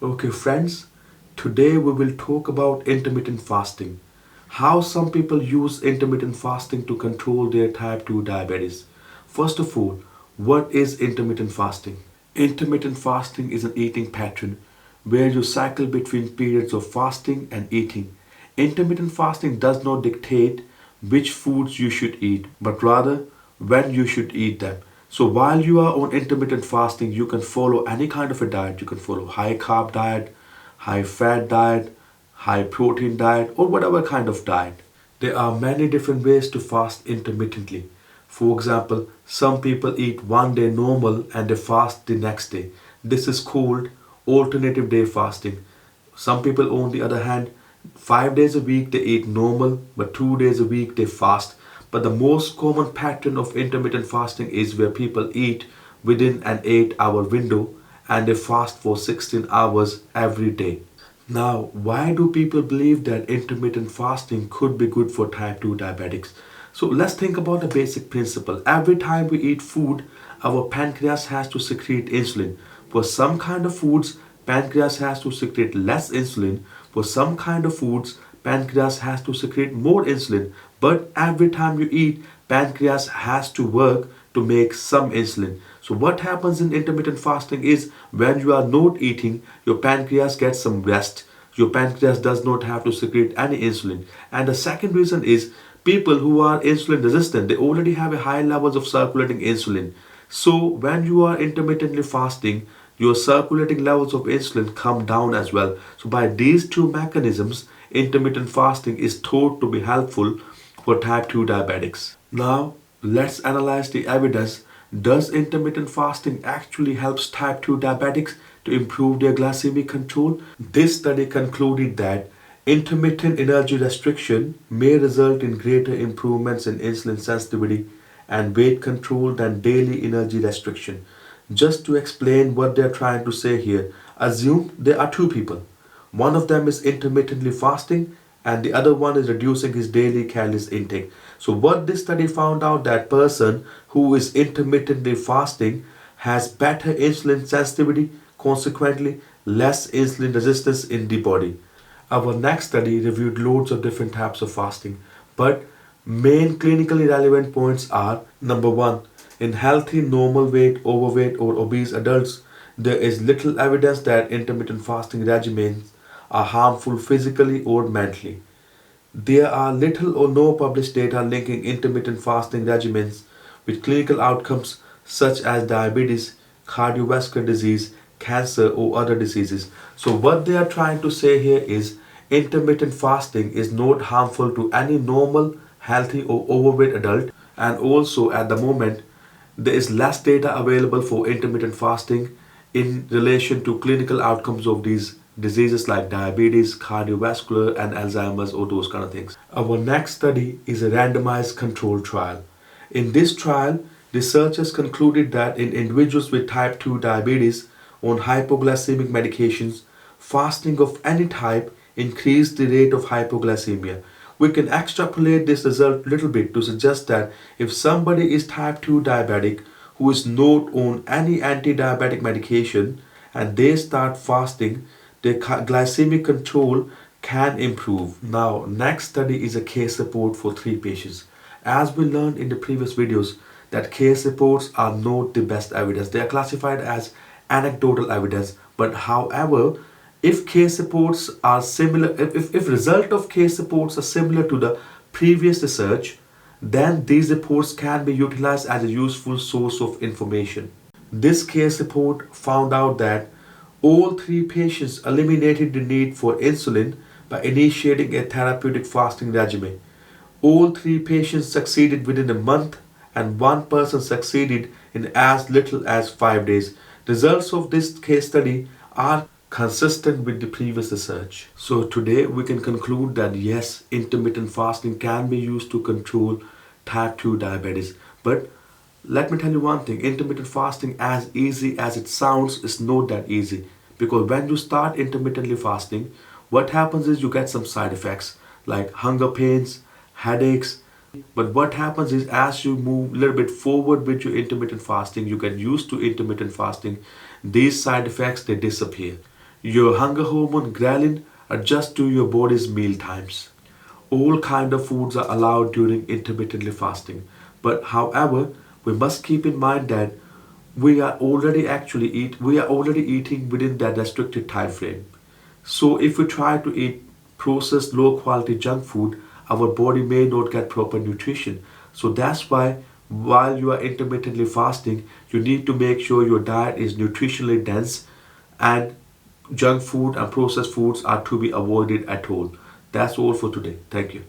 Okay, friends, today we will talk about intermittent fasting. How some people use intermittent fasting to control their type 2 diabetes. First of all, what is intermittent fasting? Intermittent fasting is an eating pattern where you cycle between periods of fasting and eating. Intermittent fasting does not dictate which foods you should eat, but rather when you should eat them. So while you are on intermittent fasting, you can follow any kind of a diet. You can follow high carb diet, high fat diet, high protein diet, or whatever kind of diet. There are many different ways to fast intermittently. For example, some people eat one day normal and they fast the next day. This is called alternative day fasting. Some people, on the other hand, 5 days a week they eat normal, but 2 days a week they fast. But the most common pattern of intermittent fasting is where people eat within an 8-hour window and they fast for 16 hours every day. Now, why do people believe that intermittent fasting could be good for type 2 diabetics? So let's think about the basic principle. Every time we eat food, our pancreas has to secrete insulin. For some kind of foods, pancreas has to secrete less insulin. For some kind of foods, pancreas has to secrete more insulin. But every time you eat, pancreas has to work to make some insulin. So what happens in intermittent fasting is when you are not eating, your pancreas gets some rest. Your pancreas does not have to secrete any insulin. And the second reason is people who are insulin resistant, they already have a high levels of circulating insulin. So when you are intermittently fasting, your circulating levels of insulin come down as well. So by these two mechanisms, intermittent fasting is thought to be helpful for type 2 diabetics. Now, let's analyze the evidence. Does intermittent fasting actually helps type 2 diabetics to improve their glycemic control? This study concluded that intermittent energy restriction may result in greater improvements in insulin sensitivity and weight control than daily energy restriction. Just to explain what they're trying to say here, assume there are two people. One of them is intermittently fasting and the other one is reducing his daily calories intake. So what this study found out, that person who is intermittently fasting has better insulin sensitivity, consequently less insulin resistance in the body. Our next study reviewed loads of different types of fasting, but main clinically relevant points are: number one, in healthy, normal weight, overweight, or obese adults, there is little evidence that intermittent fasting regimens are harmful physically or mentally. There are little or no published data linking intermittent fasting regimens with clinical outcomes such as diabetes, cardiovascular disease, cancer, or other diseases. So, what they are trying to say here is intermittent fasting is not harmful to any normal, healthy, or overweight adult, and also at the moment there is less data available for intermittent fasting in relation to clinical outcomes of these diseases like diabetes, cardiovascular, and Alzheimer's, or those kind of things. Our next study is a randomized controlled trial. In this trial, researchers concluded that in individuals with type 2 diabetes on hypoglycemic medications, fasting of any type increased the rate of hypoglycemia. We can extrapolate this result a little bit to suggest that if somebody is type 2 diabetic who is not on any anti-diabetic medication and they start fasting, their glycemic control can improve. Now, next study is a case report for 3 patients. As we learned in the previous videos, that case reports are not the best evidence. They are classified as anecdotal evidence. But however, if case reports are similar, if result of case reports are similar to the previous research, then these reports can be utilized as a useful source of information. This case report found out that all 3 patients eliminated the need for insulin by initiating a therapeutic fasting regimen. All 3 patients succeeded within a month, and one person succeeded in as little as 5 days. Results of this case study are consistent with the previous research. So today we can conclude that yes, intermittent fasting can be used to control type 2 diabetes. But let me tell you one thing, intermittent fasting, as easy as it sounds, is not that easy. Because when you start intermittently fasting, what happens is you get some side effects like hunger pains, headaches. But what happens is as you move a little bit forward with your intermittent fasting, you get used to intermittent fasting, these side effects they disappear. Your hunger hormone ghrelin adjusts to your body's meal times. All kind of foods are allowed during intermittently fasting, but however, we must keep in mind that we are already eating within that restricted time frame. So if we try to eat processed low quality junk food, our body may not get proper nutrition. So that's why while you are intermittently fasting, you need to make sure your diet is nutritionally dense, and junk food and processed foods are to be avoided at all. That's all for today. Thank you.